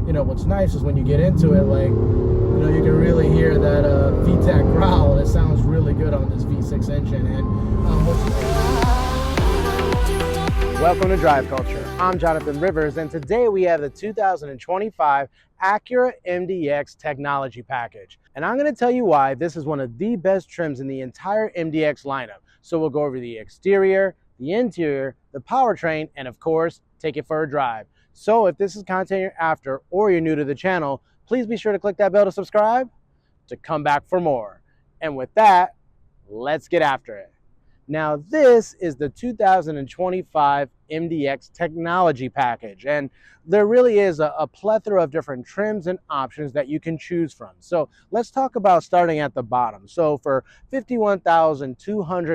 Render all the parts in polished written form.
you know, what's nice is when you get into it, like, you know, you can really hear that VTEC growl. It sounds really good on this V6 engine. And welcome to Drive Culture. I'm Jonathan Rivers, and today we have the 2025 Acura MDX Technology Package. And I'm going to tell you why this is one of the best trims in the entire MDX lineup. So we'll go over the exterior, the interior, the powertrain, and of course, take it for a drive. So if this is content you're after or you're new to the channel, please be sure to click that bell to subscribe to come back for more. And with that, let's get after it. Now, this is the 2025 MDX Technology Package, and there really is a plethora of different trims and options that you can choose from. So let's talk about starting at the bottom. So for $51,200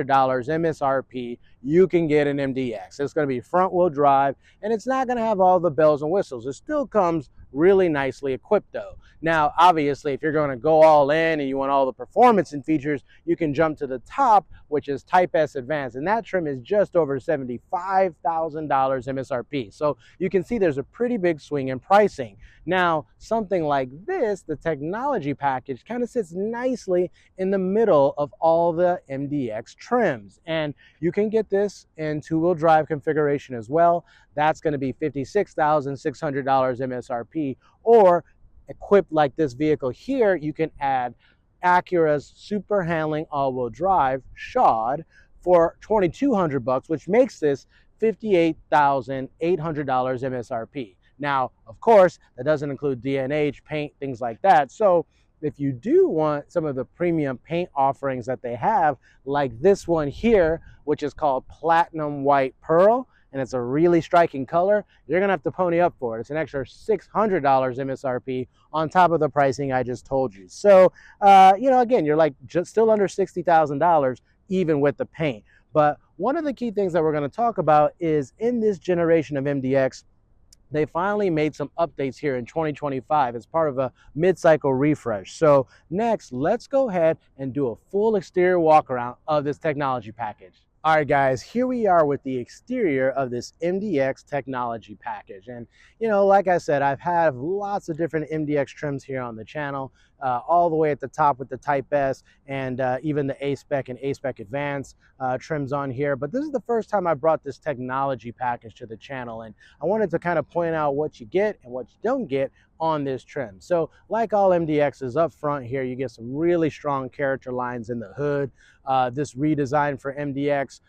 MSRP, you can get an MDX. It's going to be front-wheel drive, and it's not going to have all the bells and whistles. It still comes really nicely equipped though. Now, obviously, if you're going to go all in and you want all the performance and features, you can jump to the top, which is Type S Advance, and that trim is just over $75,000 MSRP. So you can see there's a pretty big swing in pricing. Now, something like this, the technology package, kind of sits nicely in the middle of all the MDX trims, and you can get this in two-wheel drive configuration as well. That's going to be $56,600 MSRP, or equipped like this vehicle here, you can add Acura's super handling all-wheel drive SH-AWD for $2,200, which makes this $58,800 MSRP. Now, of course, that doesn't include DNH, paint, things like that. So if you do want some of the premium paint offerings that they have, like this one here, which is called Platinum White Pearl, and it's a really striking color, you're gonna have to pony up for it. It's an extra $600 MSRP on top of the pricing I just told you. So, you know, again, you're like just still under $60,000 even with the paint. But one of the key things that we're gonna talk about is in this generation of MDX, they finally made some updates here in 2025 as part of a mid-cycle refresh. So next, let's go ahead and do a full exterior walk around of this technology package. All right, guys, here we are with the exterior of this MDX technology package. And, you know, like I said, I've had lots of different MDX trims here on the channel, all the way at the top with the Type S and even the A-Spec and A-Spec Advance trims on here. But this is the first time I brought this technology package to the channel, and I wanted to kind of point out what you get and what you don't get on this trim. So like all MDXs, up front here, you get some really strong character lines in the hood. This redesign for MDX,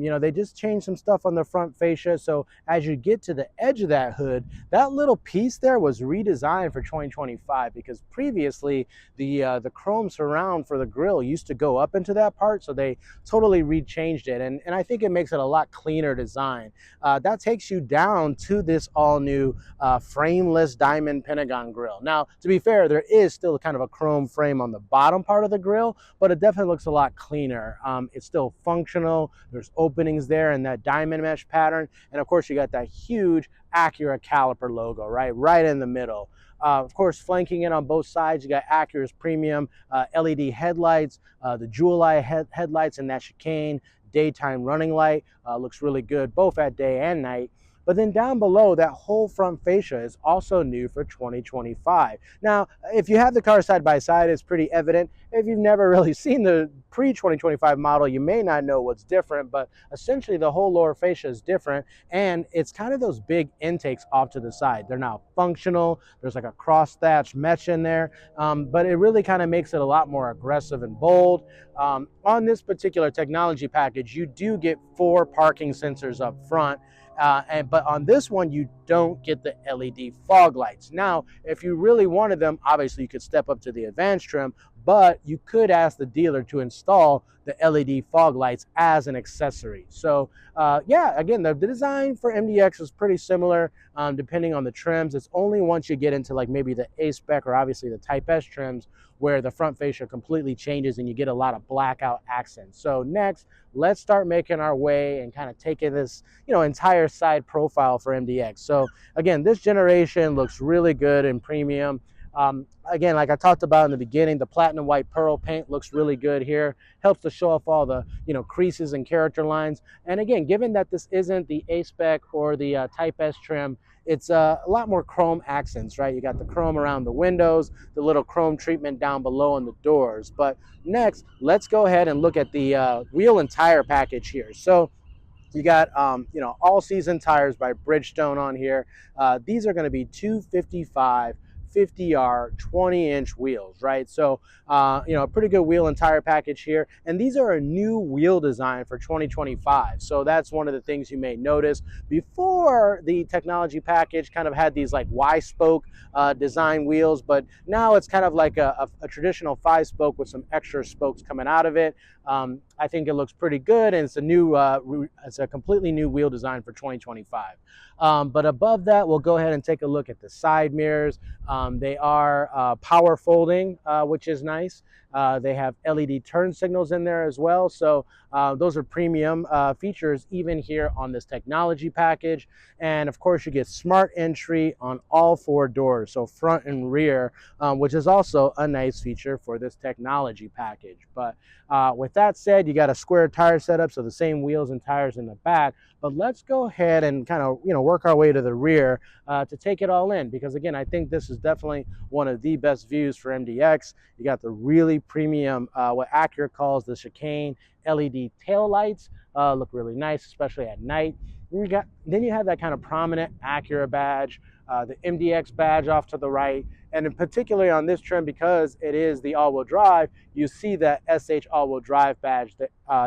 you know, they just changed some stuff on the front fascia. So as you get to the edge of that hood, that little piece there was redesigned for 2025, because previously the chrome surround for the grille used to go up into that part. So they totally rechanged it. And I think it makes it a lot cleaner design. That takes you down to this all new frameless diamond Pentagon grille. Now, to be fair, there is still kind of a chrome frame on the bottom part of the grille, but it definitely looks a lot cleaner. It's still functional. There's openings there in that diamond mesh pattern. And of course, you got that huge Acura caliper logo, right in the middle. Of course, flanking it on both sides, you got Acura's premium LED headlights, the jewel eye headlights, and that chicane daytime running light looks really good, both at day and night. But then down below, that whole front fascia is also new for 2025. Now, if you have the car side by side, it's pretty evident. If you've never really seen the pre-2025 model, you may not know what's different, but essentially the whole lower fascia is different, and it's kind of those big intakes off to the side. They're now functional. There's like a cross-thatch mesh in there, but it really kind of makes it a lot more aggressive and bold. On this particular technology package, you do get 4 parking sensors up front, but on this one, you don't get the LED fog lights. Now, if you really wanted them, obviously you could step up to the advanced trim, but you could ask the dealer to install the LED fog lights as an accessory. So yeah, again, the design for MDX is pretty similar depending on the trims. It's only once you get into like maybe the A-Spec or obviously the Type S trims where the front fascia completely changes and you get a lot of blackout accents. So next, let's start making our way and kind of taking this, you know, entire side profile for MDX. So again, this generation looks really good and premium. Again, like I talked about in the beginning, the platinum white pearl paint looks really good here. Helps to show off all the, you know, creases and character lines. And again, given that this isn't the A-Spec or the Type S trim, it's a lot more chrome accents, right? You got the chrome around the windows, the little chrome treatment down below on the doors. But next, let's go ahead and look at the wheel and tire package here. So you got, all season tires by Bridgestone on here. These are going to be 255 50R 20-inch wheels, right? So, a pretty good wheel and tire package here. And these are a new wheel design for 2025. So that's one of the things you may notice. Before, the technology package kind of had these like Y-spoke design wheels, but now it's kind of like a traditional 5-spoke with some extra spokes coming out of it. I think it looks pretty good, and it's a new, it's a completely new wheel design for 2025. But above that, we'll go ahead and take a look at the side mirrors. They are power folding, which is nice. They have LED turn signals in there as well. So those are premium features even here on this technology package. And of course, you get smart entry on all 4 doors, so front and rear, which is also a nice feature for this technology package. But with that said, you got a square tire setup, so the same wheels and tires in the back. But let's go ahead and kind of work our way to the rear to take it all in, because again, I think this is definitely one of the best views for MDX. You got the really premium, what Acura calls the chicane LED tail lights. Look really nice, especially at night. Then you have that kind of prominent Acura badge, the MDX badge off to the right, and in particular on this trim, because it is the all-wheel drive, you see that SH all-wheel drive badge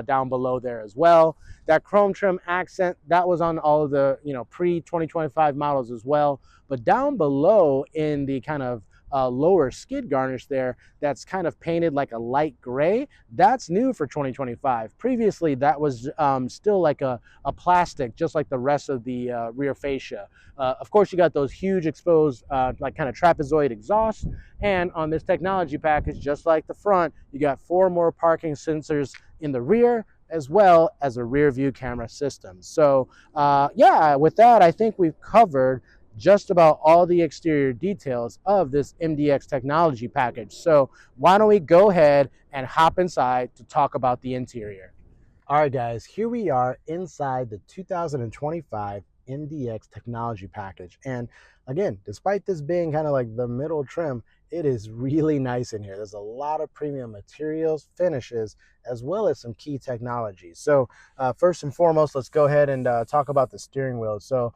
down below there as well. That chrome trim accent, that was on all of the pre-2025 models as well. But down below in the kind of lower skid garnish there, that's kind of painted like a light gray. That's new for 2025. Previously, that was still like a plastic, just like the rest of the rear fascia. Of course, you got those huge exposed, like kind of trapezoid exhausts. And on this technology package, just like the front, you got 4 more parking sensors in the rear, as well as a rear view camera system. So yeah, with that, I think we've covered just about all the exterior details of this MDX technology package. So why don't we go ahead and hop inside to talk about the interior. All right, guys, here we are inside the 2025 MDX technology package. And again, despite this being kind of like the middle trim, it is really nice in here. There's a lot of premium materials, finishes, as well as some key technologies. So first and foremost, let's go ahead and talk about the steering wheel. So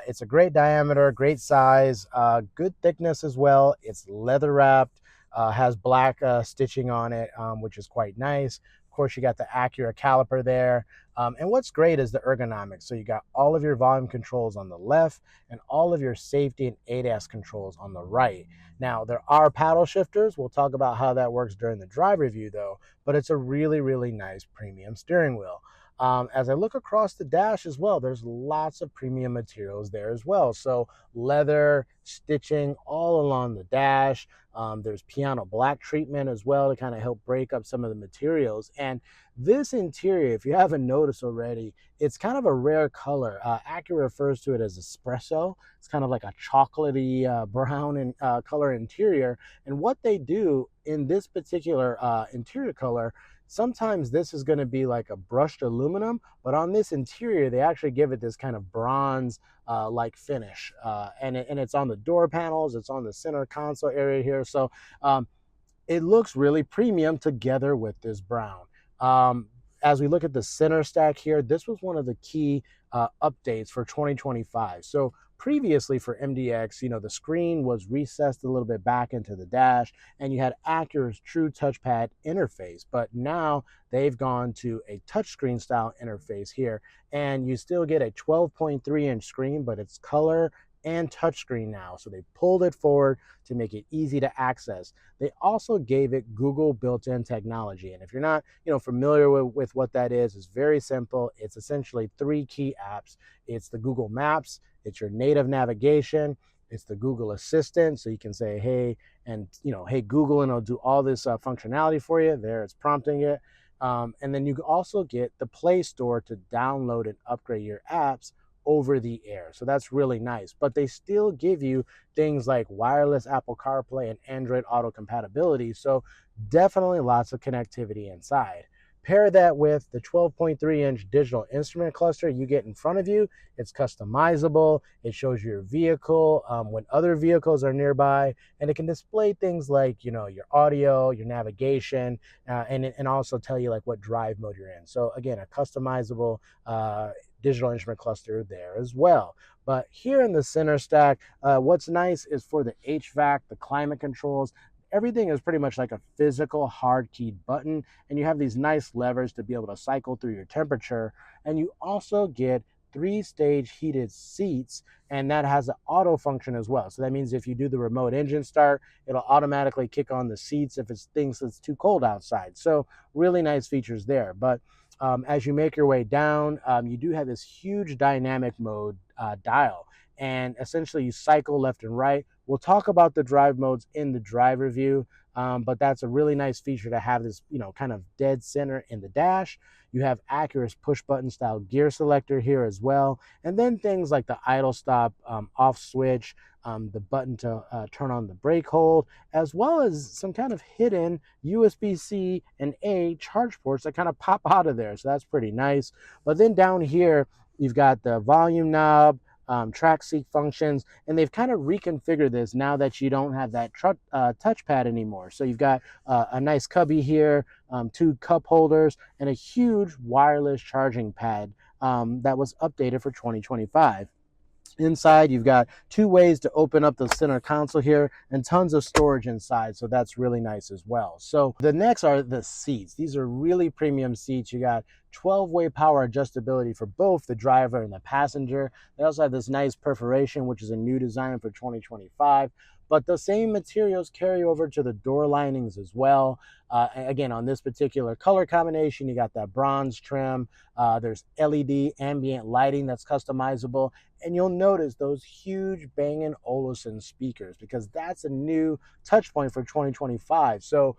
it's a great diameter, great size, good thickness as well. It's leather wrapped, has black stitching on it, which is quite nice. Of course, you got the Acura caliper there. And what's great is the ergonomics. So you got all of your volume controls on the left and all of your safety and ADAS controls on the right. Now, there are paddle shifters. We'll talk about how that works during the drive review though, but it's a really, really nice premium steering wheel. As I look across the dash as well, there's lots of premium materials there as well. So leather, stitching all along the dash. There's piano black treatment as well to kind of help break up some of the materials. And this interior, if you haven't noticed already, it's kind of a rare color. Acura refers to it as espresso. It's kind of like a chocolatey brown in, color interior. And what they do in this particular interior color, sometimes this is going to be like a brushed aluminum, but on this interior, they actually give it this kind of bronze like finish. And it's on the door panels, it's on the center console area here. So it looks really premium together with this brown. As we look at the center stack here, this was one of the key updates for 2025. So previously for MDX, the screen was recessed a little bit back into the dash, and you had Acura's true touchpad interface. But now they've gone to a touchscreen style interface here, and you still get a 12.3-inch screen, but it's color and touchscreen now. So they pulled it forward to make it easy to access. They also gave it Google built-in technology. And if you're not, familiar with what that is, it's very simple. It's essentially 3 key apps. It's the Google Maps, it's your native navigation, it's the Google Assistant. So you can say, hey, and hey Google, and it'll do all this functionality for you. There, it's prompting it. And then you also get the Play Store to download and upgrade your apps over the air. So that's really nice. But they still give you things like wireless Apple CarPlay and Android Auto compatibility. So definitely lots of connectivity inside. Pair that with the 12.3-inch digital instrument cluster you get in front of you. It's customizable. It shows your vehicle when other vehicles are nearby, and it can display things like, you know, your audio, your navigation, and also tell you like what drive mode you're in. So again, a customizable digital instrument cluster there as well. But here in the center stack, what's nice is for the HVAC, the climate controls, everything is pretty much like a physical hard keyed button, and you have these nice levers to be able to cycle through your temperature. And you also get 3-stage heated seats, and that has an auto function as well. So that means if you do the remote engine start, it'll automatically kick on the seats if it thinks it's too cold outside. So really nice features there. But as you make your way down, you do have this huge dynamic mode dial, and essentially you cycle left and right. We'll talk about the drive modes in the drive review, but that's a really nice feature to have this, you know, kind of dead center in the dash. You have Acura's push button style gear selector here as well, and then things like the idle stop off switch, the button to turn on the brake hold, as well as some kind of hidden USB-C and A charge ports that kind of pop out of there. So that's pretty nice. But then down here, you've got the volume knob, track seat functions, and they've kind of reconfigured this now that you don't have that touchpad anymore. So you've got a nice cubby here, 2 cup holders, and a huge wireless charging pad that was updated for 2025. Inside, you've got 2 ways to open up the center console here and tons of storage inside, so that's really nice as well. So the next are the seats. These are really premium seats. You got 12-way power adjustability for both the driver and the passenger. They also have this nice perforation, which is a new design for 2025. But the same materials carry over to the door linings as well. Again, on this particular color combination, you got that bronze trim. There's LED ambient lighting that's customizable. And you'll notice those huge Bang & Olufsen speakers, because that's a new touch point for 2025. So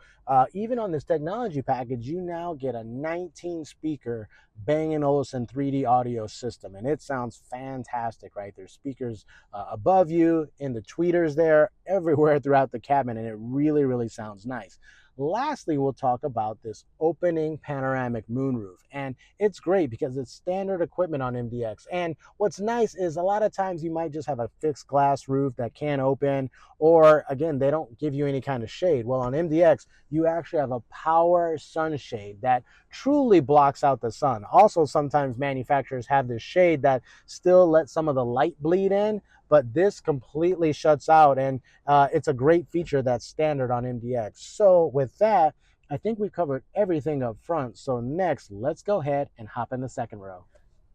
even on this technology package, you now get a 19-speaker Bang & Olufsen 3D audio system, and it sounds fantastic, right? There's speakers above you, in the tweeters there, everywhere throughout the cabin, and it really, really sounds nice. Lastly, we'll talk about this opening panoramic moonroof, and it's great because it's standard equipment on MDX. And what's nice is a lot of times you might just have a fixed glass roof that can't open, or again, they don't give you any kind of shade. Well, on MDX, you actually have a power sunshade that truly blocks out the sun. Also, sometimes manufacturers have this shade that still lets some of the light bleed in, but this completely shuts out, and it's a great feature that's standard on MDX. So with that, I think we've covered everything up front. So next, let's go ahead and hop in the second row.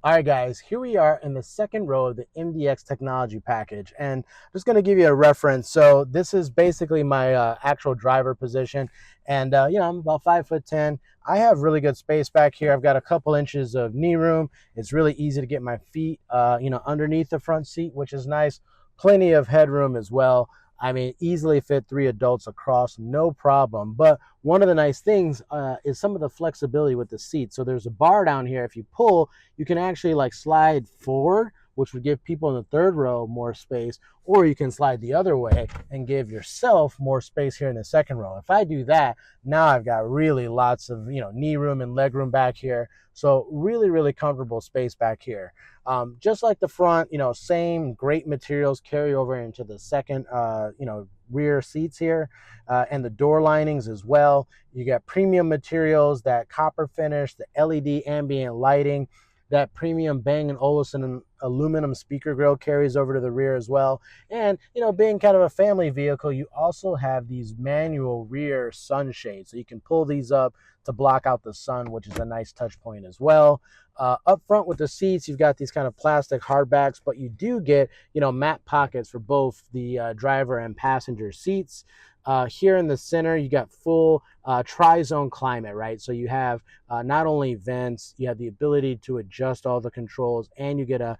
All right, guys, here we are in the second row of the MDX technology package, and I'm just going to give you a reference. So this is basically my actual driver position, and you know, I'm about 5'10". I have really good space back here. I've got a couple inches of knee room. It's really easy to get my feet, you know, underneath the front seat, which is nice. Plenty of headroom as well. I mean, easily fit 3 adults across, no problem. But one of the nice things is some of the flexibility with the seat. So there's a bar down here. If you pull, you can actually like slide forward, which would give people in the third row more space, or you can slide the other way and give yourself more space here in the second row. If I do that, now I've got really lots of, you know, knee room and leg room back here. So really, really comfortable space back here. Just like the front, you know, same great materials carry over into the second, you know, rear seats here, and the door linings as well. You got premium materials, that copper finish, the LED ambient lighting, that premium Bang & Olufsen aluminum speaker grill carries over to the rear as well. And, you know, being kind of a family vehicle, you also have these manual rear sunshades. So you can pull these up to block out the sun, which is a nice touch point as well. Up front with the seats, you've got these kind of plastic hardbacks, but you do get, you know, matte pockets for both the driver and passenger seats. Here in the center, you got full tri-zone climate, right? So you have not only vents, you have the ability to adjust all the controls, and you get a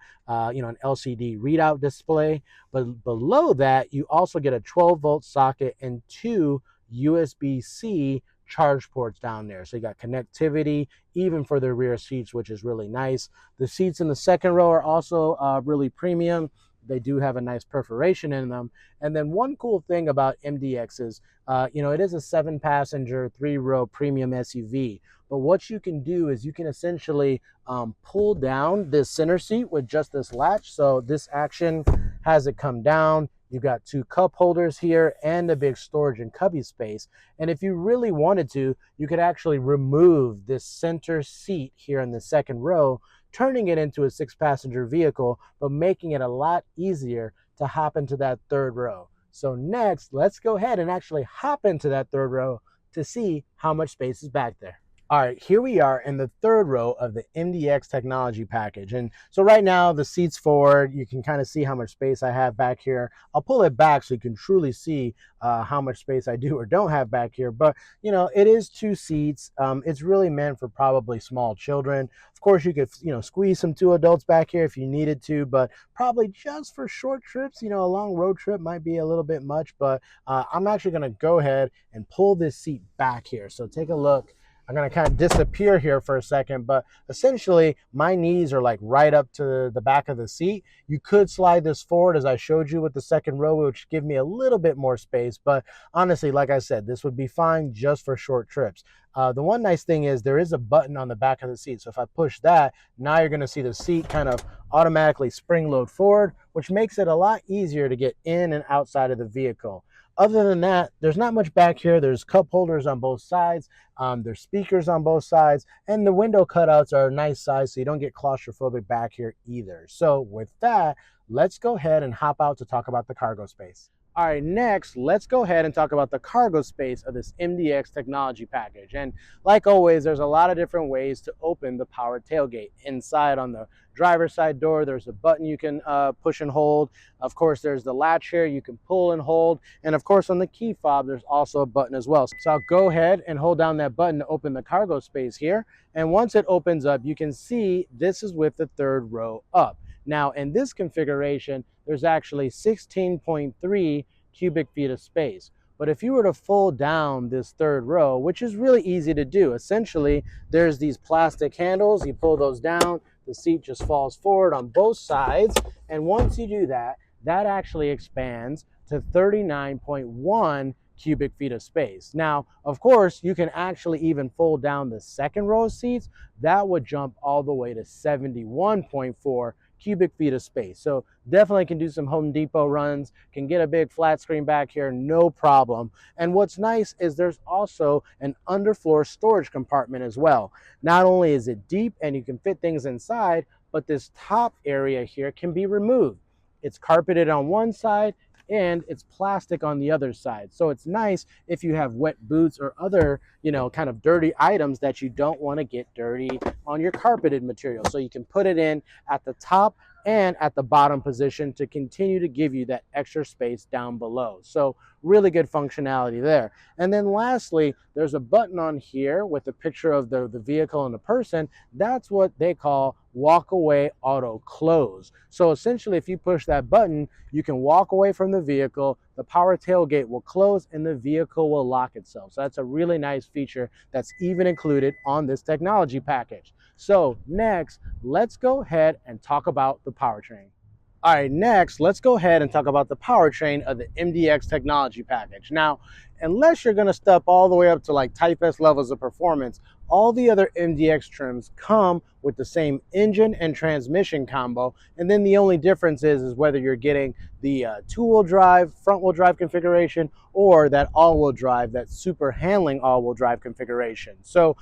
you know, an LCD readout display. But below that, you also get a 12-volt socket and 2 USB-C charge ports down there. So you got connectivity even for the rear seats, which is really nice. The seats in the second row are also really premium. they do have a nice perforation in them. And then one cool thing about MDXs, it is a 7-passenger, 3-row premium SUV. But what you can do is you can essentially pull down this center seat with just this latch. So this action has it come down. You've got 2 cup holders here and a big storage and cubby space. And if you really wanted to, you could actually remove this center seat here in the second row, turning it into a 6-passenger vehicle, but making it a lot easier to hop into that third row. So next, let's go ahead and actually hop into that third row to see how much space is back there. All right, here we are in the third row of the MDX technology package. And so right now the seat's forward. You can kind of see how much space I have back here. I'll pull it back so you can truly see how much space I do or don't have back here. But, it is 2 seats. It's really meant for probably small children. Of course, you could, squeeze some 2 adults back here if you needed to, but probably just for short trips, a long road trip might be a little bit much. But I'm actually going to go ahead and pull this seat back here. So take a look. I'm going to kind of disappear here for a second, but essentially my knees are like right up to the back of the seat. You could slide this forward as I showed you with the second row, which give me a little bit more space. But honestly, like I said, this would be fine just for short trips. The one nice thing is there is a button on the back of the seat. So if I push that, now you're going to see the seat kind of automatically spring load forward, which makes it a lot easier to get in and outside of the vehicle. Other than that, there's not much back here. There's cup holders on both sides. There's speakers on both sides. And the window cutouts are a nice size, so you don't get claustrophobic back here either. So with that, let's go ahead and hop out to talk about the cargo space. All right, next, let's go ahead and talk about the cargo space of this MDX technology package. And like always, there's a lot of different ways to open the power tailgate. Inside on the driver's side door, there's a button you can push and hold. Of course, there's the latch here you can pull and hold. And of course, on the key fob, there's also a button as well. So I'll go ahead and hold down that button to open the cargo space here. And once it opens up, you can see this is with the third row up. Now, in this configuration, there's actually 16.3 cubic feet of space. But if you were to fold down this third row, which is really easy to do, essentially, there's these plastic handles. You pull those down, the seat just falls forward on both sides. And once you do that, that actually expands to 39.1 cubic feet of space. Now, of course, you can actually even fold down the second row of seats. That would jump all the way to 71.4 cubic feet of space. So definitely can do some Home Depot runs, can get a big flat screen back here, no problem. And what's nice is there's also an underfloor storage compartment as well. Not only is it deep and you can fit things inside, but this top area here can be removed. It's carpeted on one side and it's plastic on the other side. So it's nice if you have wet boots or other, kind of dirty items that you don't want to get dirty on your carpeted material. So you can put it in at the top and at the bottom position to continue to give you that extra space down below. So really good functionality there. And then lastly, there's a button on here with a picture of the vehicle and the person. That's what they call walk away auto close. So essentially, if you push that button, you can walk away from the vehicle, the power tailgate will close and the vehicle will lock itself. So that's a really nice feature that's even included on this technology package. So next, let's go ahead and talk about the powertrain. All right, next, let's go ahead and talk about the powertrain of the MDX technology package. Now, unless you're going to step all the way up to like Type S levels of performance, all the other MDX trims come with the same engine and transmission combo. And then the only difference is whether you're getting the two-wheel drive, front-wheel drive configuration, or that all-wheel drive, that super handling all-wheel drive configuration. So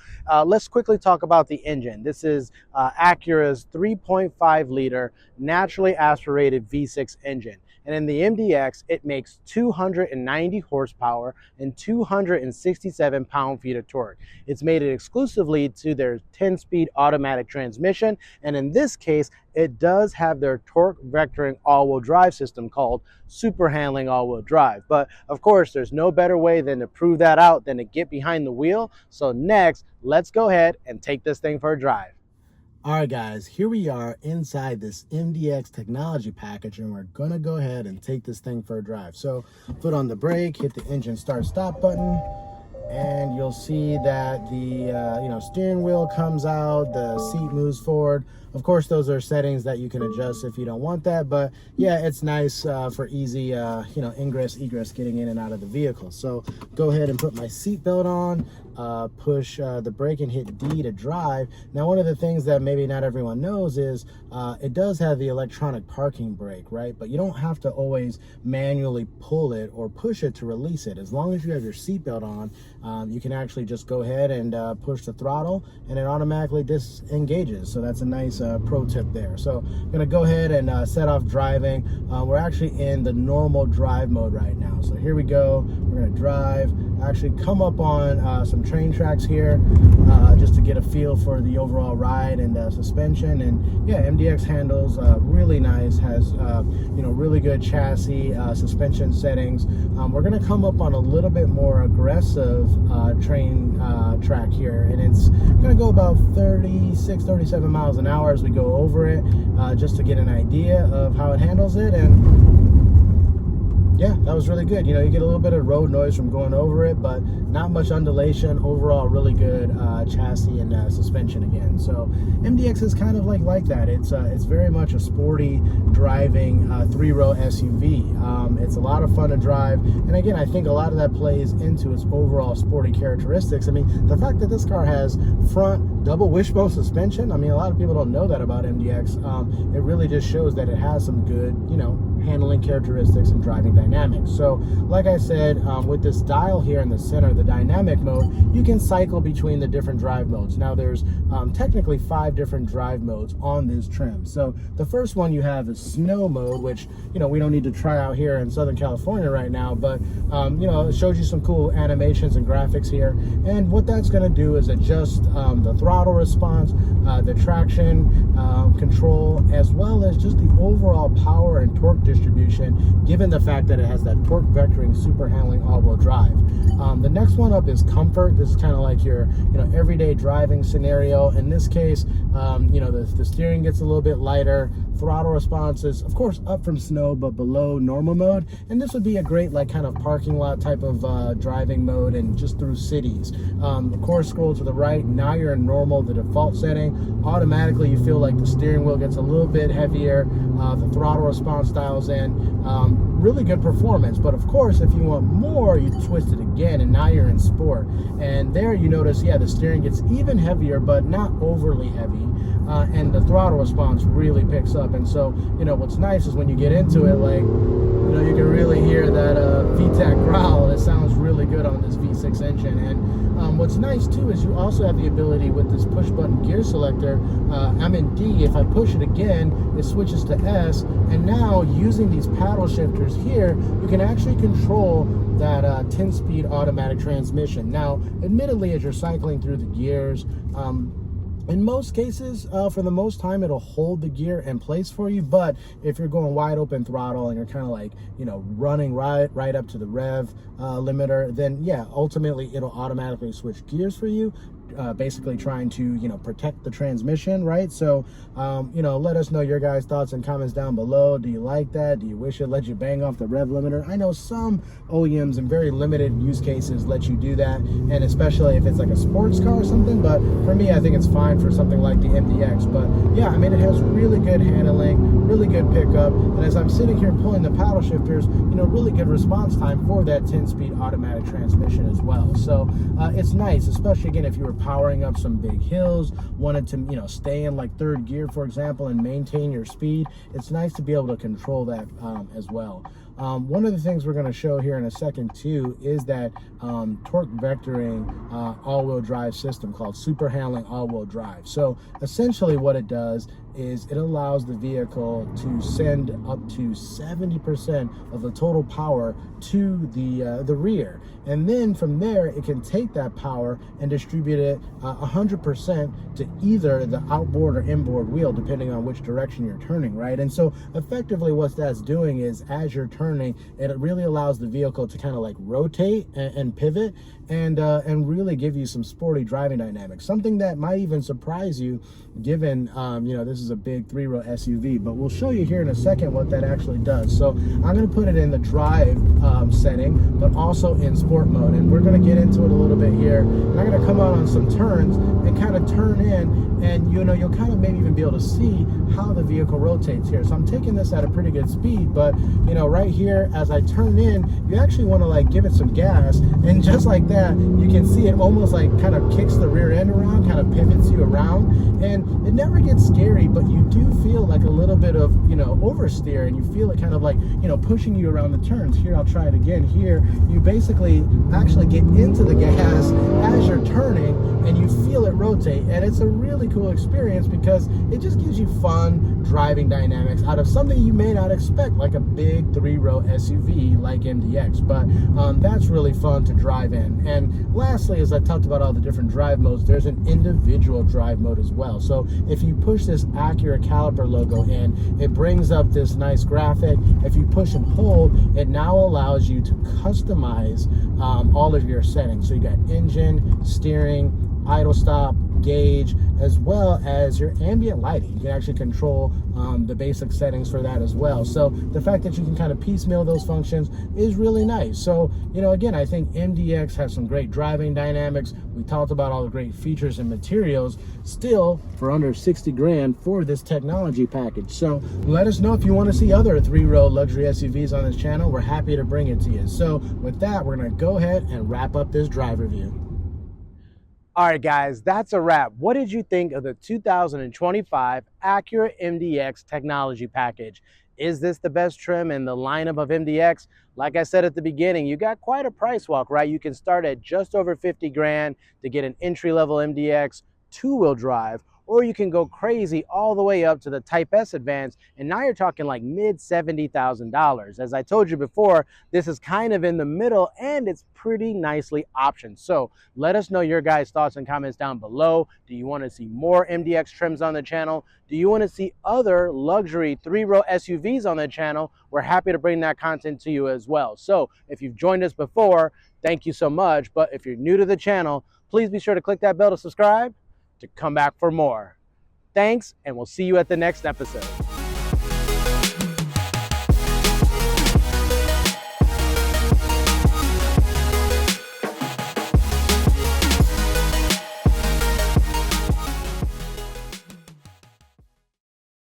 let's quickly talk about the engine. This is Acura's 3.5 liter naturally aspirated V6 engine. And in the MDX, it makes 290 horsepower and 267 pound-feet of torque. It's made it exclusively to their 10-speed automatic transmission. And in this case, it does have their torque vectoring all-wheel drive system called super handling all-wheel drive. But of course, there's no better way than to prove that out than to get behind the wheel. So next, let's go ahead and take this thing for a drive. All right, guys, here we are inside this MDX technology package, and we're gonna go ahead and take this thing for a drive. So foot on the brake, hit the engine start stop button, and you'll see that the steering wheel comes out, the seat moves forward. Of course, those are settings that you can adjust if you don't want that, but yeah, it's nice for easy, you know, ingress, egress, getting in and out of the vehicle. So go ahead and put my seatbelt on, push the brake and hit D to drive. Now, one of the things that maybe not everyone knows is it does have the electronic parking brake, right? But you don't have to always manually pull it or push it to release it. As long as you have your seatbelt on, you can actually just go ahead and push the throttle and it automatically disengages. So that's a nice pro tip there. So I'm gonna go ahead and set off driving. We're actually in the normal drive mode right now. So here we go, we're gonna drive, actually come up on some train tracks here just to get a feel for the overall ride and suspension. And yeah, MDX handles really nice, has you know, really good chassis, suspension settings. We're gonna come up on a little bit more aggressive train track here, and it's gonna go about 36-37 miles an hour as we go over it, just to get an idea of how it handles it. And yeah, that was really good. You know, you get a little bit of road noise from going over it, but not much undulation. Overall, really good chassis and suspension again. So MDX is kind of like that. It's very much a sporty driving three-row SUV. It's a lot of fun to drive, and again, I think a lot of that plays into its overall sporty characteristics. I mean, the fact that this car has front double wishbone suspension, I mean, a lot of people don't know that about MDX. It really just shows that it has some good, you know, handling characteristics and driving dynamics. So like I said, with this dial here in the center, the dynamic mode, you can cycle between the different drive modes. Now there's technically 5 different drive modes on this trim. So the first one you have is snow mode, which, you know, we don't need to try out here in Southern California right now, but you know, it shows you some cool animations and graphics here. And what that's going to do is adjust the throttle response, the traction control, as well as just the overall power and torque distribution, given the fact that it has that torque vectoring super handling all-wheel drive. The next one up is comfort. This is kind of like your, you know, everyday driving scenario. In this case, you know, the steering gets a little bit lighter. Throttle response is, of course, up from snow, but below normal mode. And this would be a great, like, kind of parking lot type of driving mode and just through cities. Of course, scroll to the right. Now you're in normal, the default setting. Automatically, you feel like the steering wheel gets a little bit heavier. The throttle response dials in. Really good performance. But of course, if you want more, you twist it again, and now you're in sport. And there you notice, yeah, the steering gets even heavier, but not overly heavy. And the throttle response really picks up. And so, you know, what's nice is when you get into it, like, you know, you can really hear that VTEC growl. It sounds really good on this V6 engine. And what's nice too is you also have the ability with this push button gear selector. I'm in D. If I push it again, it switches to S. And now using these paddle shifters here, you can actually control that 10-speed automatic transmission. Now, admittedly, as you're cycling through the gears, in most cases, for the most time, it'll hold the gear in place for you. But if you're going wide open throttle and you're kind of like, you know, running right up to the rev limiter, then yeah, ultimately it'll automatically switch gears for you. Basically trying to, you know, protect the transmission, right? So, you know, let us know your guys' thoughts and comments down below. Do you like that? Do you wish it let you bang off the rev limiter? I know some OEMs in very limited use cases let you do that, and especially if it's like a sports car or something. But for me, I think it's fine for something like the MDX. But yeah, I mean, it has really good handling, really good pickup, and as I'm sitting here pulling the paddle shifters, you know, really good response time for that 10-speed automatic transmission as well. So it's nice, especially again if you were powering up some big hills, wanted to, you know, stay in like third gear, for example, and maintain your speed. It's nice to be able to control that as well. One of the things we're going to show here in a second too is that torque vectoring all-wheel drive system called super handling all-wheel drive. So essentially what it does is it allows the vehicle to send up to 70% of the total power to the rear, and then from there it can take that power and distribute it 100% to either the outboard or inboard wheel, depending on which direction you're turning, right? And so effectively what that's doing is, as you're turning, it really allows the vehicle to kind of like rotate and pivot and really give you some sporty driving dynamics, something that might even surprise you, given you know, this is a big 3-row SUV. But we'll show you here in a second what that actually does. So I'm going to put it in the drive setting, but also in sport mode. And we're going to get into it a little bit here. And I'm going to come out on some turns and kind of turn in, and you'll kind of maybe even be able to see how the vehicle rotates here. So I'm taking this at a pretty good speed, but right here as I turn in, you actually want to like give it some gas, and just like that, you can see it almost like kind of kicks the rear end around, kind of pivots you around, and it never gets scary, but you do feel like a little bit of oversteer, and you feel it kind of like pushing you around the turns. Here, I'll try it again. Here you basically actually get into the gas as you're turning, and you feel it rotate, and it's a really cool experience because it just gives you fun driving dynamics out of something you may not expect, like a big 3-row SUV like MDX. But that's really fun to drive in. And lastly, as I talked about all the different drive modes, there's an individual drive mode as well. So if you push this Acura caliper logo in, it brings up this nice graphic. If you push and hold, it now allows you to customize all of your settings. So you got engine, steering, idle stop, gauge, as well as your ambient lighting. You can actually control the basic settings for that as well. So the fact that you can kind of piecemeal those functions is really nice. So again, I think MDX has some great driving dynamics. We talked about all the great features and materials, still for under 60 grand for this technology package. So let us know if you want to see other 3-row luxury SUVs on this channel. We're happy to bring it to you. So with that, we're going to go ahead and wrap up this drive review. All right, guys, that's a wrap. What did you think of the 2025 Acura MDX technology package? Is this the best trim in the lineup of MDX? Like I said at the beginning, you got quite a price walk, right? You can start at just over 50 grand to get an entry-level MDX 2-wheel drive, or you can go crazy all the way up to the Type S Advance, and now you're talking like mid $70,000. As I told you before, this is kind of in the middle, and it's pretty nicely optioned. So let us know your guys' thoughts and comments down below. Do you want to see more MDX trims on the channel? Do you want to see other luxury 3-row SUVs on the channel? We're happy to bring that content to you as well. So if you've joined us before, thank you so much. But if you're new to the channel, please be sure to click that bell to subscribe to come back for more. Thanks, and we'll see you at the next episode.